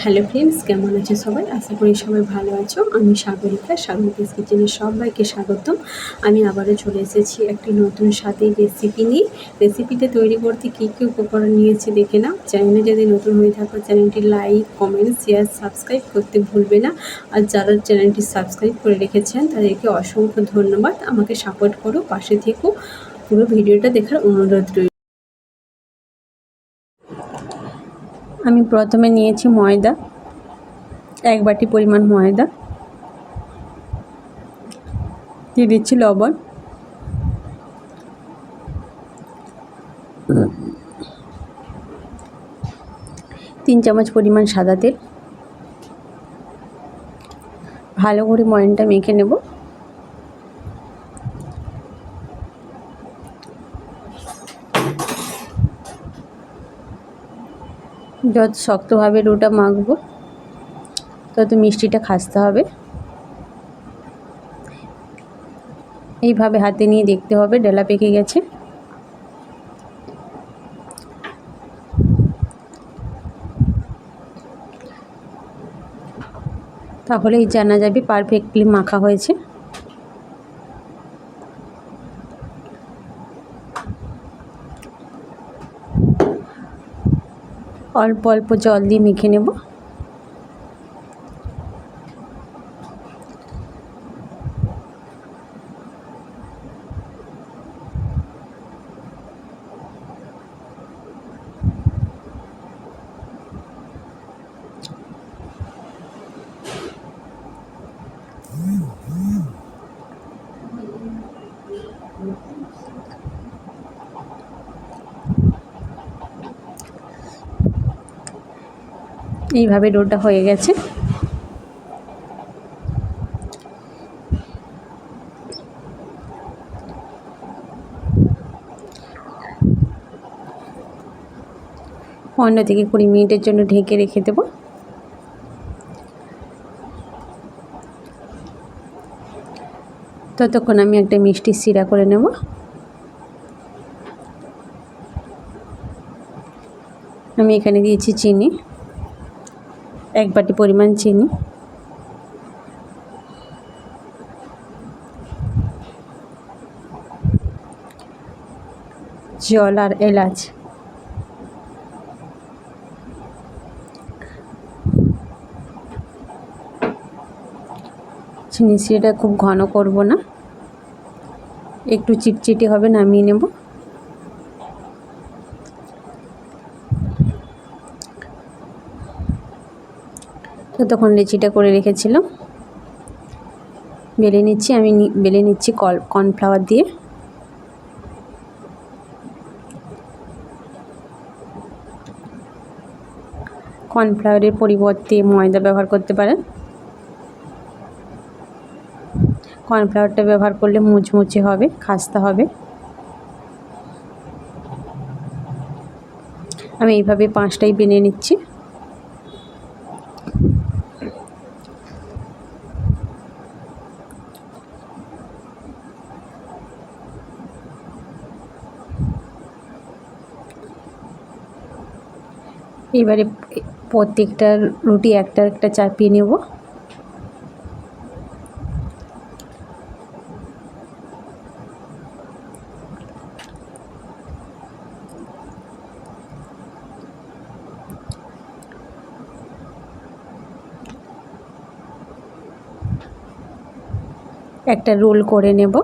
Hello friends, কেমন আছে সবাই? আশা করি সবাই ভালো আছো। আমি সাগরিকা, সাগরিকাস কিচেনে সবাইকে স্বাগতম। আমি আবারও চলে এসেছি একটি নতুন স্বাদের রেসিপি নিয়ে। রেসিপিটা তৈরি করতে কী কী উপকরণ নিয়েছি দেখে নাও। চ্যানেলে যদি নতুন হয়ে থাকো চ্যানেলটি লাইক, কমেন্ট, শেয়ার, সাবস্ক্রাইব করতে ভুলবে না। আর যারা চ্যানেলটি সাবস্ক্রাইব করে রেখেছেন তাদেরকে অসংখ্য ধন্যবাদ। আমাকে সাপোর্ট করো, পাশে থেকো। পুরো ভিডিওটা দেখার অনুরোধ রইল। আমি প্রথমে নিয়েছি ময়দা, 1 বাটি পরিমাণ ময়দা, দিয়ে দিচ্ছি লবণ, 3 চামচ পরিমাণ সাদা তেল। ভালো করে ময়নটা মেখে নেব। যত শক্তভাবে ডোটা মাখবো তত মিষ্টিটা খাসতে হবে। এইভাবে হাতে নিয়ে দেখতে হবে ডেলা পেকে গেছে। তাহলেই জানা যাবে পারফেক্টলি মাখা হয়েছে। অল্প অল্প জল দিয়ে মেখে নেব। এইভাবে ডোটা হয়ে গেছে। পনেরো থেকে 20 মিনিটের জন্য ঢেকে রেখে দেব। ততক্ষণ আমি একটা মিষ্টির সিরা করে নেব। আমি এখানে দিয়েছি চিনি, 1 বাটি পরিমাণ চিনি, জল আর এলাচ। চিনি সিরাটা খুব ঘন করব না, একটু চিটচিটে হবে, নামিয়ে নেব। ততক্ষণ লেচিটা করে রেখেছিলাম বেলে নিচ্ছি। আমি বেলে নিচ্ছি কর্নফ্লাওয়ার দিয়ে। কর্নফ্লাওয়ারের পরিবর্তে ময়দা ব্যবহার করতে পারেন। কর্নফ্লাওয়ারটা ব্যবহার করলে মুচমুচে হবে, খাস্তা হবে। আমি এইভাবে 5টাই বেলে নিচ্ছি। এবারে প্রত্যেকটা রুটি একটা একটা চাপিয়ে নেব। একটা রোল করে নেব।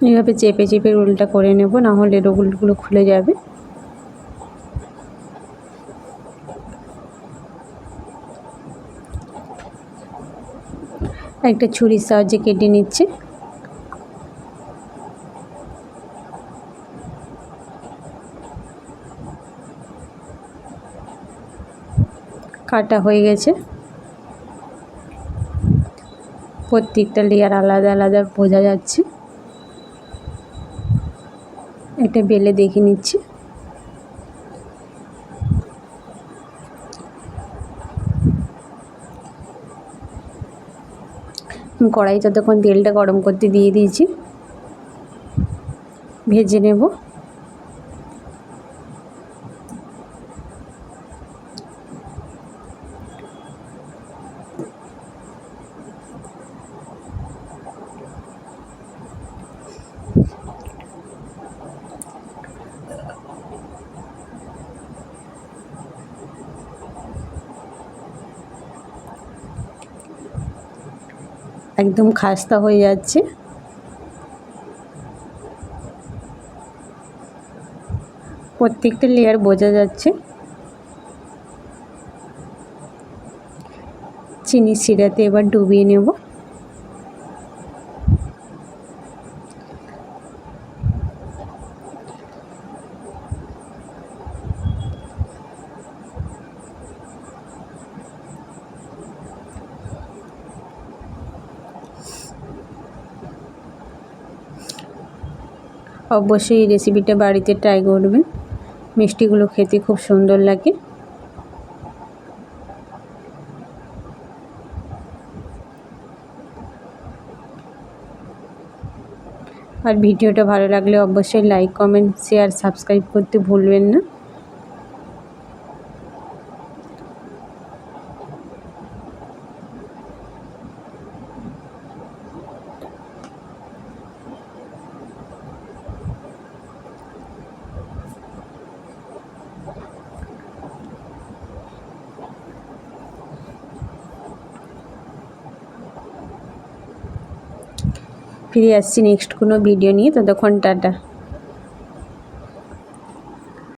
এইভাবে চেপে চেপে রোলটা করে নেব, না হলে রোলগুলো খুলে যাবে। একটা ছুরির সাহায্যে কেটে নিচ্ছি। কাটা হয়ে গেছে। প্রত্যেকটা লেয়ার আলাদা আলাদা বোঝা যাচ্ছে। এটা বেলে দেখে নিচ্ছি। কড়াই ততক্ষণ তেলটা গরম করতে দিয়ে দিয়েছি, ভেজে নেব। একদম খাস্তা হয়ে যাচ্ছে। প্রত্যেকটা লেয়ার বোঝা যাচ্ছে। চিনি শিরাতে এবার ডুবিয়ে নেব। অবশ্যই এই রেসিপিটা বাড়িতে ট্রাই করবেন, মিষ্টিগুলো খেতে খুব সুন্দর লাগে। আর ভিডিওটা ভালো লাগলে অবশ্যই লাইক, কমেন্ট, শেয়ার, সাবস্ক্রাইব করতে ভুলবেন না। ফিরে আসছি নেক্সট কোনো ভিডিও নিয়ে, ততক্ষণ টাটা।